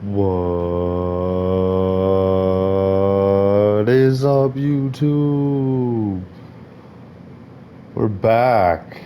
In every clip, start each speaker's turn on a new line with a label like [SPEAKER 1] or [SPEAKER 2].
[SPEAKER 1] What is up, YouTube? We're back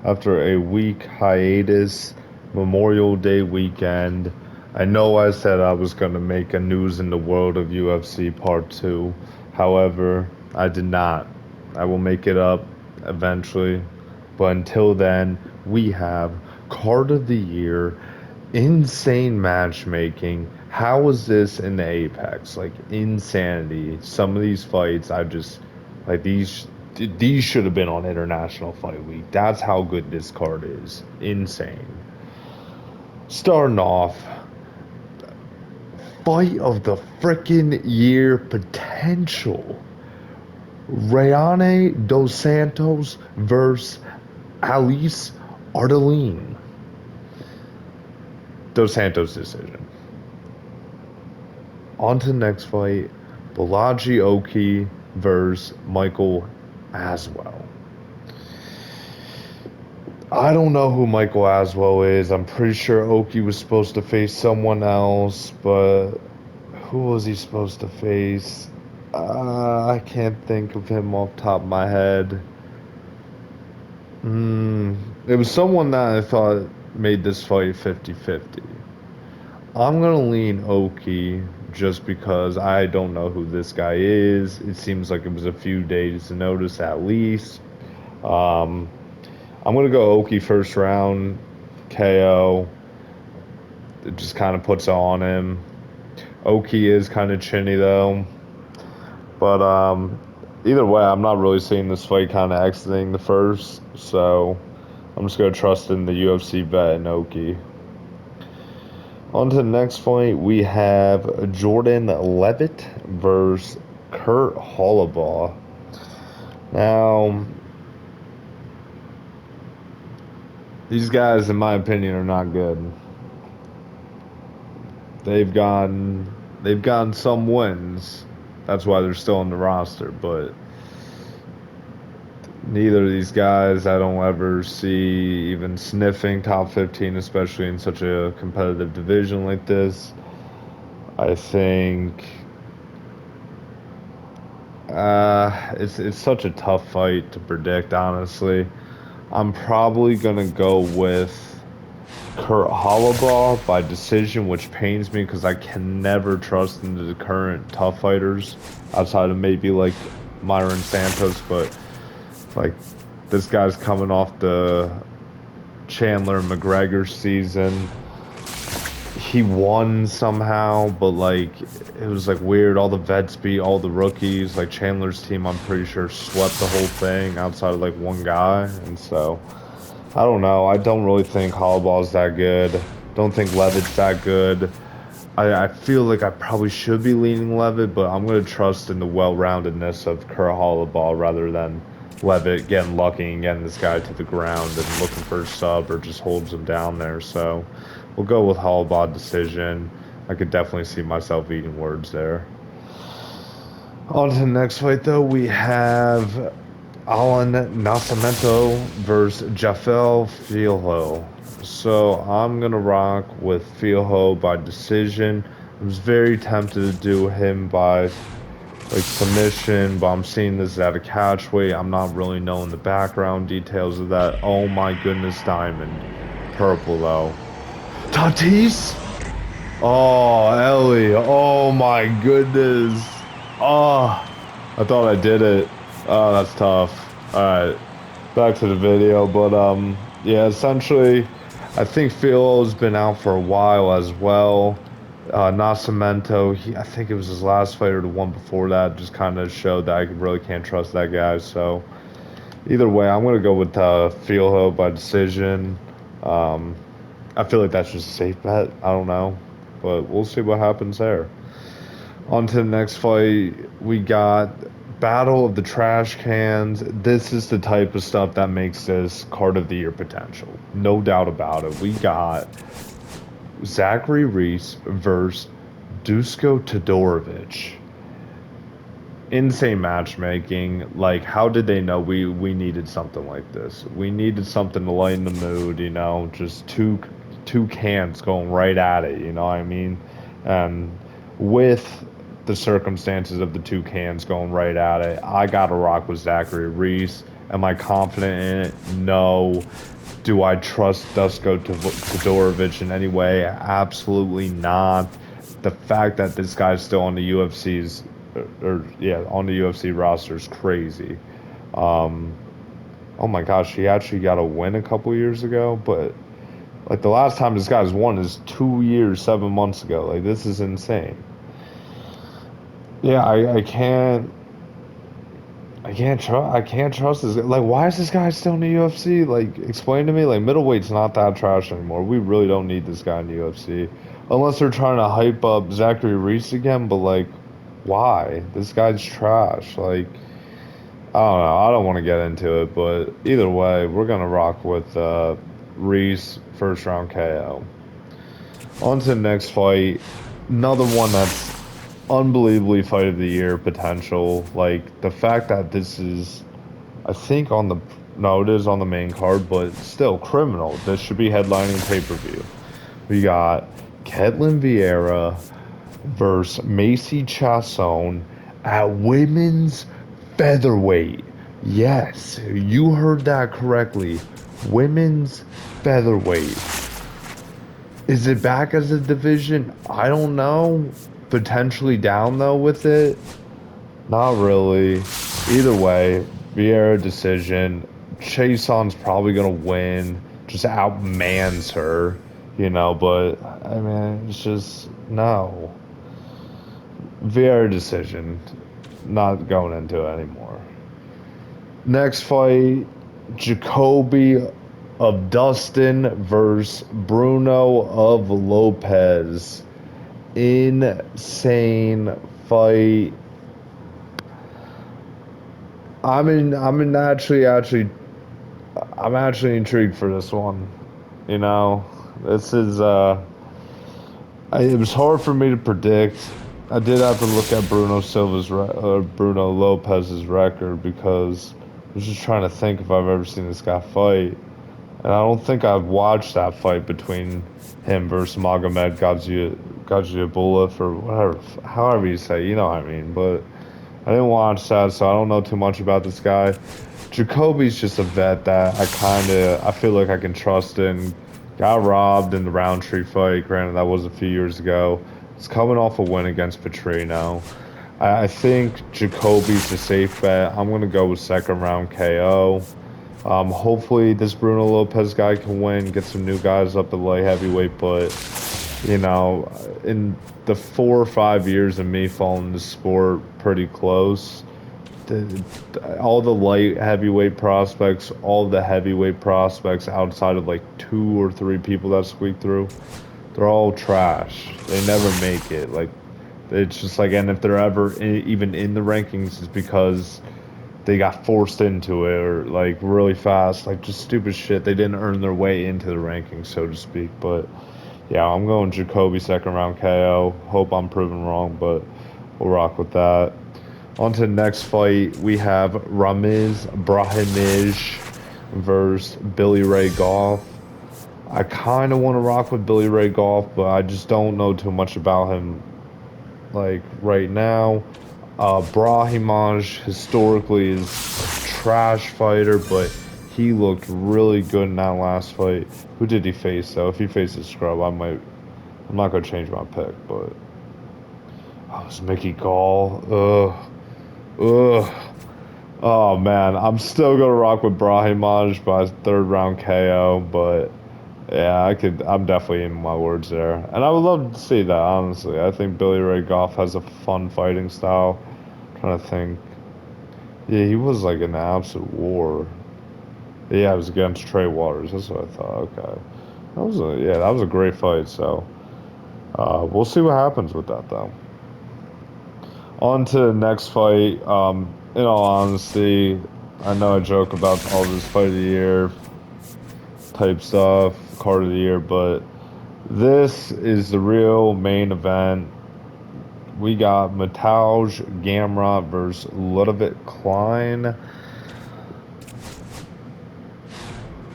[SPEAKER 1] after a week hiatus, Memorial Day weekend. I know I said I was going to make a news in the world of UFC Part 2. However, I did not. I will make it up eventually. But until then, we have Card of the Year, insane matchmaking. How is this in the Apex? Like insanity. Some of these fights, I just like these should have been on International Fight Week. That's how good this card is. Insane. Starting off, fight of the freaking year potential. Rayane dos Santos versus Alice Ardelin. Dos Santos decision. On to the next fight, Balaji Oki versus Michael Aswell. I don't know who Michael Aswell is. I'm pretty sure Oki was supposed to face someone else, but who was he supposed to face? I can't think of him off the top of my head. It was someone that I thought made this fight 50-50. I'm gonna lean Oki just because I don't know who this guy is. It seems like it was a few days notice at least. Um, I'm gonna go Oki first round KO. It just kind of puts it on him. Oki is kind of chinny though, but either way, I'm not really seeing this fight kind of exiting the first, so I'm just gonna trust in the UFC vet and Oki. On to the next fight, we have Jordan Levitt versus Kurt Hollabaugh. Now, these guys, in my opinion, are not good. They've gotten some wins. That's why they're still on the roster, but neither of these guys I don't ever see even sniffing top 15, especially in such a competitive division like this. I think it's such a tough fight to predict, honestly. I'm probably gonna go with Kurt Hollabaugh by decision, which pains me because I can never trust in the current tough fighters outside of maybe like Myron Santos, but like this guy's coming off the Chandler McGregor season. He won somehow, but like it was like weird. All the vets beat all the rookies. Like Chandler's team, I'm pretty sure swept the whole thing outside of like one guy, and so I don't know. I don't really think Hollowball's that good. Don't think Levitt's that good. I feel like I probably should be leaning Levitt, but I'm going to trust in the well-roundedness of Kurt Hollowball rather than Levitt getting lucky and getting this guy to the ground and looking for a sub or just holds him down there. So we'll go with Hollowball decision. I could definitely see myself eating words there. On to the next fight, though, we have Alan Nascimento versus Jafel Filho. So I'm gonna rock with Filho by decision. I was very tempted to do him by like submission, but I'm seeing this at a catch weight. I'm not really knowing the background details of that. Oh my goodness, Diamond. Purple though. Tatis? Oh, Ellie. Oh my goodness. Oh, I thought I did it. Oh, that's tough. All right, back to the video. But yeah, essentially, I think Philo's been out for a while as well. Nascimento, I think it was his last fight or the one before that, just kind of showed that I really can't trust that guy. So either way, I'm gonna go with Filo by decision. Um, I feel like that's just a safe bet. I don't know, but we'll see what happens there. On to the next fight, we got Battle of the Trash Cans. This is the type of stuff that makes this card of the year potential. No doubt about it. We got Zachary Reese versus Dusko Todorovic. Insane matchmaking. Like, how did they know we needed something like this? We needed something to lighten the mood, just two cans going right at it, you know what I mean? And with the circumstances of the two cans going right at it, I got to rock with Zachary Reese. Am I confident in it? No. Do I trust Dusko Todorovic in any way? Absolutely not. The fact that this guy's still on the UFC's, on the UFC roster is crazy. Um, oh my gosh, he actually got a win a couple years ago, but like the last time this guy's won is 2 years, 7 months ago. Like this is insane. Yeah, I can't trust this guy. Like, why is this guy still in the UFC? Like, explain to me. Like, middleweight's not that trash anymore. We really don't need this guy in the UFC, unless they're trying to hype up Zachary Reese again. But like, why? This guy's trash. Like, I don't know. I don't want to get into it, but either way, we're gonna rock with Reese first round KO. On to the next fight. Another one that's unbelievably fight of the year potential. Like the fact that this is, I think on the, no, it is on the main card, but still criminal. This should be headlining pay-per-view. We got Ketlin Vieira versus Macy Chiasson at women's featherweight. Yes, you heard that correctly. Women's featherweight. Is it back as a division? I don't know. Potentially down though with it. Not really. Either way, Vieira decision. Chiasson's probably gonna win. Just outmans her, you know. But I mean, it's just no. Vieira decision. Not going into it anymore. Next fight, Jacoby of Dustin versus Bruno of Lopez. Insane fight. I'm actually intrigued for this one. You know, this is it was hard for me to predict. I did have to look at Bruno Lopez's record because I was just trying to think if I've ever seen this guy fight. And I don't think I've watched that fight between him versus Magomed Gadzhibulov or whatever, however you say, you know what I mean. But I didn't watch that, so I don't know too much about this guy. Jacoby's just a vet that I feel like I can trust in. Got robbed in the Roundtree fight. Granted, that was a few years ago. He's coming off a win against Petrino. I think Jacoby's a safe bet. I'm going to go with second round KO. Hopefully this Bruno Lopez guy can win, get some new guys up at light heavyweight, but, you know, in the 4 or 5 years of me following the sport pretty close, all the light heavyweight prospects, all the heavyweight prospects outside of like 2 or 3 people that squeak through, they're all trash. They never make it. Like, it's just like, and if they're ever even in the rankings, it's because they got forced into it or like really fast, like just stupid shit. They didn't earn their way into the rankings, so to speak. But yeah, I'm going Jacoby second round KO. Hope I'm proven wrong, but we'll rock with that. On to the next fight, we have Ramiz Brahimaj versus Billy Ray Goff. I kind of want to rock with Billy Ray Goff, but I just don't know too much about him like right now. Brahimaj historically is a trash fighter, but he looked really good in that last fight. Who did he face though? If he faces Scrub, I'm not gonna change my pick, but oh, it's Mickey Gall. Ugh. Oh man, I'm still gonna rock with Brahimaj by third round KO, but yeah, I'm definitely in my words there. And I would love to see that, honestly. I think Billy Ray Goff has a fun fighting style. I'm trying to think. Yeah, he was like in an absolute war. Yeah, it was against Trey Waters. That's what I thought. Okay. That was a great fight, so we'll see what happens with that though. On to the next fight. In all honesty, I know I joke about all this fight of the year type stuff, card of the year, but this is the real main event. We got Mateusz Gamrot versus Ludovit Klein.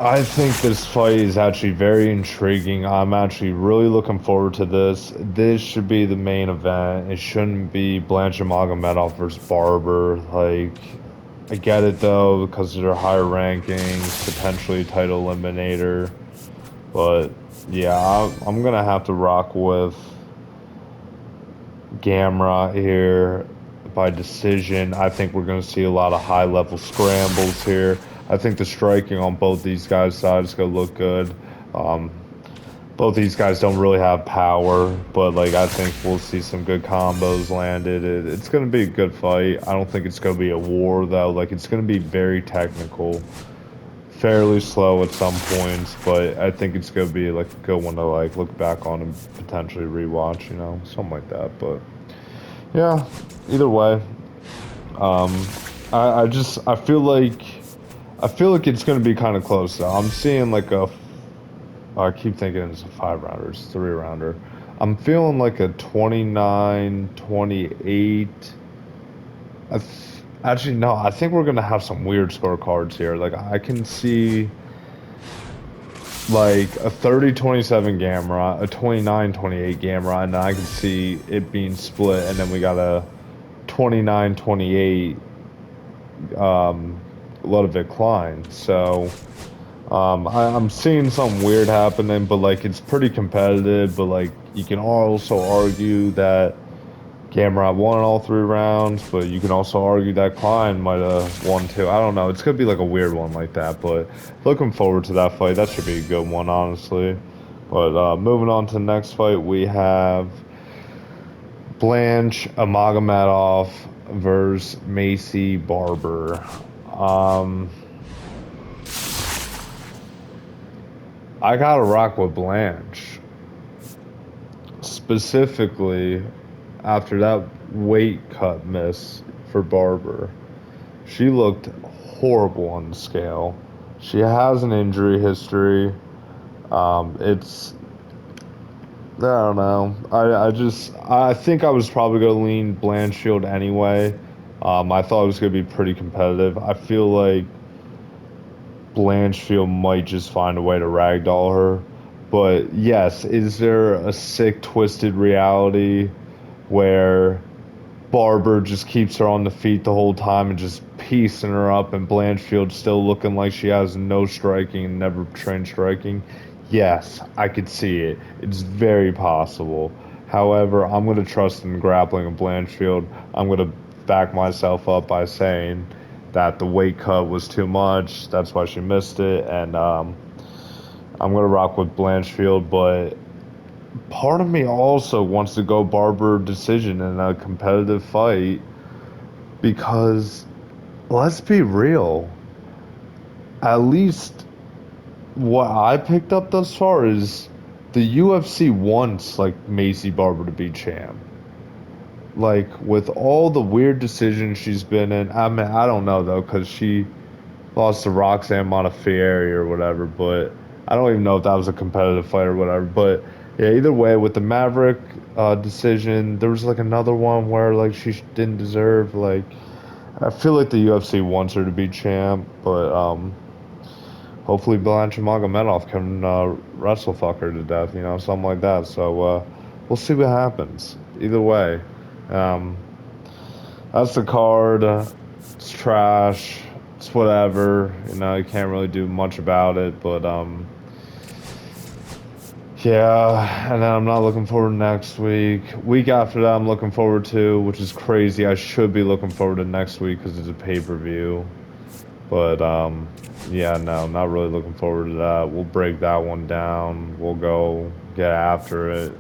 [SPEAKER 1] I think this fight is actually very intriguing. I'm actually really looking forward to this. This should be the main event. It shouldn't be Blanchamagomedov versus Barber. Like, I get it though because of their higher rankings, potentially title eliminator. But yeah, I'm gonna have to rock with Gamrot here by decision. I think we're going to see a lot of high level scrambles here. I think the striking on both these guys' sides is going to look good. Um, both these guys don't really have power, but like I think we'll see some good combos landed. It's going to be a good fight. I don't think it's going to be a war though. Like it's going to be very technical, fairly slow at some points, but I think it's going to be like a good one to like look back on and potentially rewatch, you know, something like that. But yeah, either way, um, I I feel like it's gonna be kind of close though. I'm seeing like I keep thinking it's a 5 rounder, it's a 3 rounder. I'm feeling like a 29-28. Actually, no, I think we're gonna have some weird scorecards here. Like I can see like a 30-27 Gamrot, a 29-28 Gamrot, and I can see it being split, and then we got a 29-28 Ludwig Klein. So I'm seeing something weird happening, but like it's pretty competitive. But like you can also argue that Gamrot won all 3 rounds, but you can also argue that Klein might have won too. I don't know. It's gonna be like a weird one like that. But looking forward to that fight. That should be a good one, honestly. But moving on to the next fight, we have Blanche Amagomedov versus Macy Barber. Um, I gotta rock with Blanche. Specifically, after that weight cut miss for Barber, she looked horrible on the scale. She has an injury history. It's I don't know. I think I was probably gonna lean Blanchfield anyway. I thought it was gonna be pretty competitive. I feel like Blanchfield might just find a way to ragdoll her. But yes, is there a sick, twisted reality where Barber just keeps her on the feet the whole time and just piecing her up, and Blanchfield still looking like she has no striking and never trained striking? Yes, I could see it. It's very possible. However, I'm going to trust in grappling of Blanchfield. I'm going to back myself up by saying that the weight cut was too much. That's why she missed it. And I'm going to rock with Blanchfield. But part of me also wants to go Barber decision in a competitive fight because let's be real. At least what I picked up thus far is the UFC wants like Macy Barber to be champ. Like with all the weird decisions she's been in, I mean I don't know though because she lost to Roxanne Modafferi or whatever, but I don't even know if that was a competitive fight or whatever. But yeah, either way, with the Maverick decision, there was like another one where like she didn't deserve. Like I feel like the UFC wants her to be champ, but hopefully Blanche Magomedov can wrestle fuck her to death, you know, something like that. So we'll see what happens. Either way, um, that's the card. It's trash. It's whatever. You know, you can't really do much about it. But yeah. And then I'm not looking forward to next week. Week after that, I'm looking forward to, which is crazy. I should be looking forward to next week because it's a pay-per-view. But yeah, no, not really looking forward to that. We'll break that one down. We'll go get after it.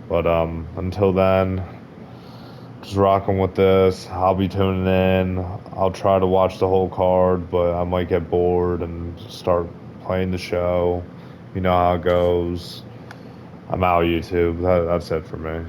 [SPEAKER 1] But until then, just rocking with this. I'll be tuning in. I'll try to watch the whole card, but I might get bored and start playing the show. You know how it goes. I'm out, YouTube. That's it for me.